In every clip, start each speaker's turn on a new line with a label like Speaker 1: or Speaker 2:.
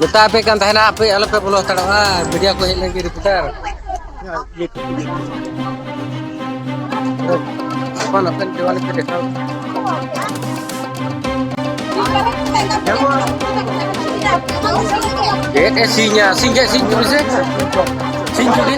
Speaker 1: Beta apa kan tahan apa ala pe bolo tadawa media ko hit lagi reporter. Apa nak kan jual ke dekau. Sinya sinja sinju se. Sinju ni.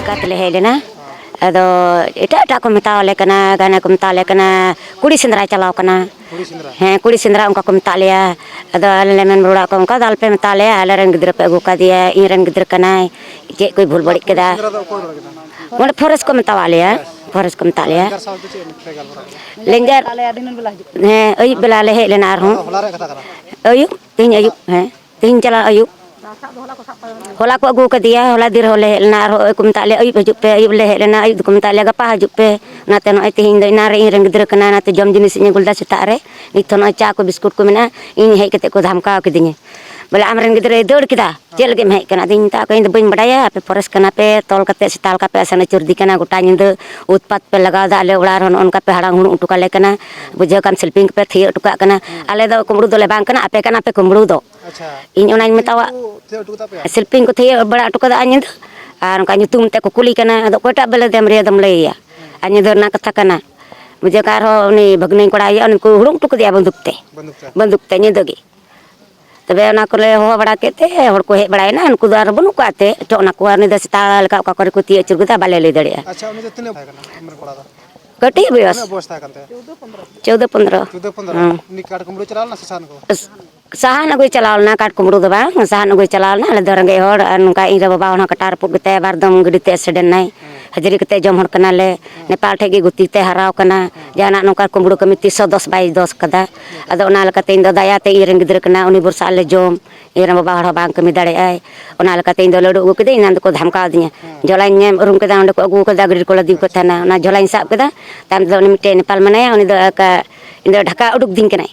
Speaker 2: Katle helena ado eta ko metale kana ko metale kana kudi sindra chalao kana kudi sindra onka ko metale ado lemen bura ko onka dal pe metale ala ren gidra pe agu ka dia iren gidra kana je koi bhul badi keda mon forest ko metale ya forest ko metale ya lengar ay bela le helena ar hu ayu tin ayu tin chala ayu hola ko agu ka dia hola dir hole na ro ko metale ayub haju pe ayub le na ayub ko metale ga pa haju pe na te no ai tin doi na re reng gidra kana na te jom jinis nya gulda sitare ni to no cha ko biskut ko mena ini hei kete ko dhamka ke dinge bala amren gidra dor kita jel ge mai kana din ta ko in bain badaya pe forest kana pe tol kate sital ka pe asana churdi kana gota nind utpat pe laga da le ular hon on ka pe harang hunu utuka le kana bujhe kan selfing pe thi utuka kana ale do kumru do le bang kana ape kumru do in onain metawa selfing ko thi bada utuka da nind ar ka nyutum te ko kuli kana ado kota bele dem re dam le ya anyi dor na katha kana bujhe kar ho ni bhagne koda ya on ko hurung tuk dia banduk te nyi dogi तबे ना कोले हो बड़ा केते हर को हे बड़ाय ना उनको दार बनु काते तो ना को ने दस्ता लका का कर को ती चुर गुता बाले ले दड़िया
Speaker 3: अच्छा उनी तने उम्र कोड़ा दा
Speaker 2: कटी बयस
Speaker 3: 14 15
Speaker 2: 14 15
Speaker 3: नि काट कुमड़ो चलाल ना ससान को
Speaker 2: sahan agoi chalal na kat kumru do bang sahan agoi chalal na le dorang ge hor nungka ira baba ona katar pu gete bardam gidite accident nai hajri kete jom hor kana le nepal thegi guti te harau kana jana nungka kumru komiti 110 by 10 kada ado ona lekate indo daya te ireng gidre kana uni bursa le jom ira baba hor bang kami dare ai ona lekate indo lodu gu kede inan ko dhamka dinya jolain nyem urum keda onde ko agu keda grid ko ladi ko thana ona jolain sab keda tam do ni mite nepal manaya oni do ka indo dhaka uduk din kanai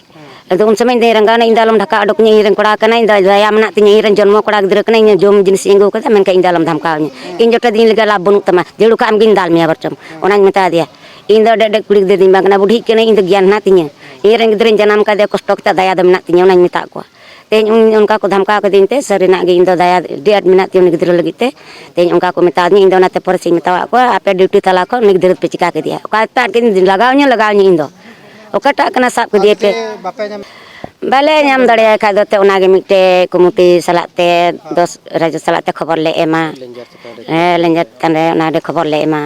Speaker 2: ado un samay de rangana indalam dhaka adok nya ireng koda kana inda daya mena tinya ireng jonmo koda gidre kana nya jom jinis ingo kada men ka indalam dhamka nya in jota din lega labun tama jedu ka am gin dal mia barcham ona meta dia inda de kuli de din bangna budhi kene inda gyan na tinya ᱤᱧᱨᱮᱱ ᱜᱤᱫᱽᱨᱟᱹᱧ ᱡᱟᱱᱟᱢ ᱠᱟᱫᱮᱭᱟ ᱠᱚᱥᱴᱚ ᱠᱟᱛᱮ ᱫᱟᱭᱟ ᱫᱚ ᱢᱮᱱᱟᱜ ᱛᱤᱧᱟ ᱚᱱᱟᱧ ᱢᱮᱛᱟᱜ ᱠᱚᱣᱟ ᱛᱮᱦᱮᱧ ᱚᱱᱠᱟ ᱠᱚ ᱫᱷᱟᱢᱠᱟᱣ ᱠᱟᱹᱫᱤᱧ ᱛᱮ ᱥᱟᱹᱨᱤᱱᱟᱜ ᱜᱮ ᱤᱧ ᱫᱚ ᱫᱟᱭᱟ ᱟᱹᱰᱤ ᱟᱸᱴ ᱢᱮᱱᱟᱜ ᱛᱤᱧᱟ ᱩᱱᱤ ᱜᱤᱫᱽᱨᱟᱹ ᱞᱟᱹᱜᱤᱫ ᱛᱮ ᱛᱮᱦᱮᱧ ᱚᱱᱠᱟ ᱠᱚ ᱢᱮᱛᱟᱣᱫᱤᱧᱟ ᱤᱧ ᱫᱚ ᱚᱱᱟᱛᱮ ᱯᱚᱨᱮ ᱥᱮᱫ ᱤᱧ ᱢᱮᱛᱟᱣᱟᱫ ᱠᱚᱣᱟ ᱟᱯᱮ ᱰᱤᱭᱩᱴᱤ ᱛᱟᱞᱟ ᱠᱷᱚᱱ ᱩᱱᱤ ᱜᱤᱫᱽᱨᱟᱹ ᱯᱮ ᱪᱤᱠᱟ ᱠᱮᱫᱮᱭᱟ ᱚᱠᱟᱴᱟᱜ ᱠᱤᱱ ᱞᱟᱜᱟᱣᱤᱧᱟ ᱤᱧ ᱫᱚ ᱚᱠᱟᱴᱟᱜ ᱠᱟᱱᱟ ᱥᱟᱵ ᱠᱮᱫᱮᱭᱟ ᱯᱮ
Speaker 3: ᱵᱟᱯᱮ ᱧᱟᱢ
Speaker 2: ᱵᱟᱞᱮ ᱧᱟᱢ ᱫᱟᱲᱮᱭᱟᱭ ᱠᱷᱟᱡ ᱫᱚ ᱛᱮ ᱚᱱᱟᱜᱮ ᱢᱤᱫᱴᱮᱡ ᱠᱚᱢᱤᱴᱤ ᱥᱟᱞᱟᱜ ᱛᱮ 10 ᱨᱟᱡᱽᱡᱚ ᱥᱟᱞᱟᱜ ᱛᱮ ᱠᱷᱚᱵᱚᱨ ᱞᱮ ᱮᱢᱟ ᱞᱮᱸᱡᱮᱨ ᱪᱮᱛᱟᱱ ᱨᱮ ᱚᱱᱟᱨᱮ ᱠᱷᱚᱵᱚᱨ ᱞᱮ ᱮᱢᱟ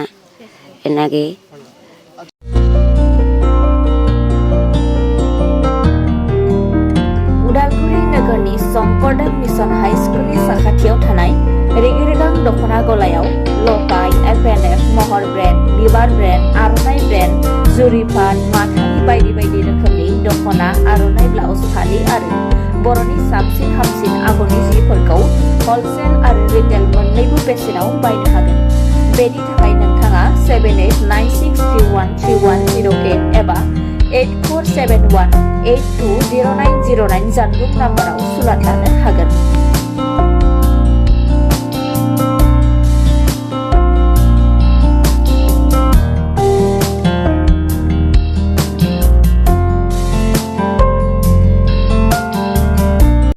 Speaker 2: ᱤᱱᱟᱹᱜᱮ
Speaker 4: उदालगुरि नोगोरनि संकरदेव मिशन हाई स्कुलनि साखाथियाव थानाय रेगिरेगां दख'ना गलायाव लफाय एफएनएफ महर ब्रेन्ड बिबार ब्रेन्ड आर'नाइ ब्रेन्ड जुरिपाट माथानि बायदि बायदि रोखोमनि दख'ना आर'नाइ ब्लाउस फालि आरो बर'नि साबसिन हामसिन आगरनि जिफोरखौ हलसेल आरो रिटेल मोन्नैबो बेसेनाव बायनो हागोन बेनि थाखाय नोंथाङा 7896313108 एबा 8471820909 जानबुं नाम्बाराव सुलाद लानो हागोन।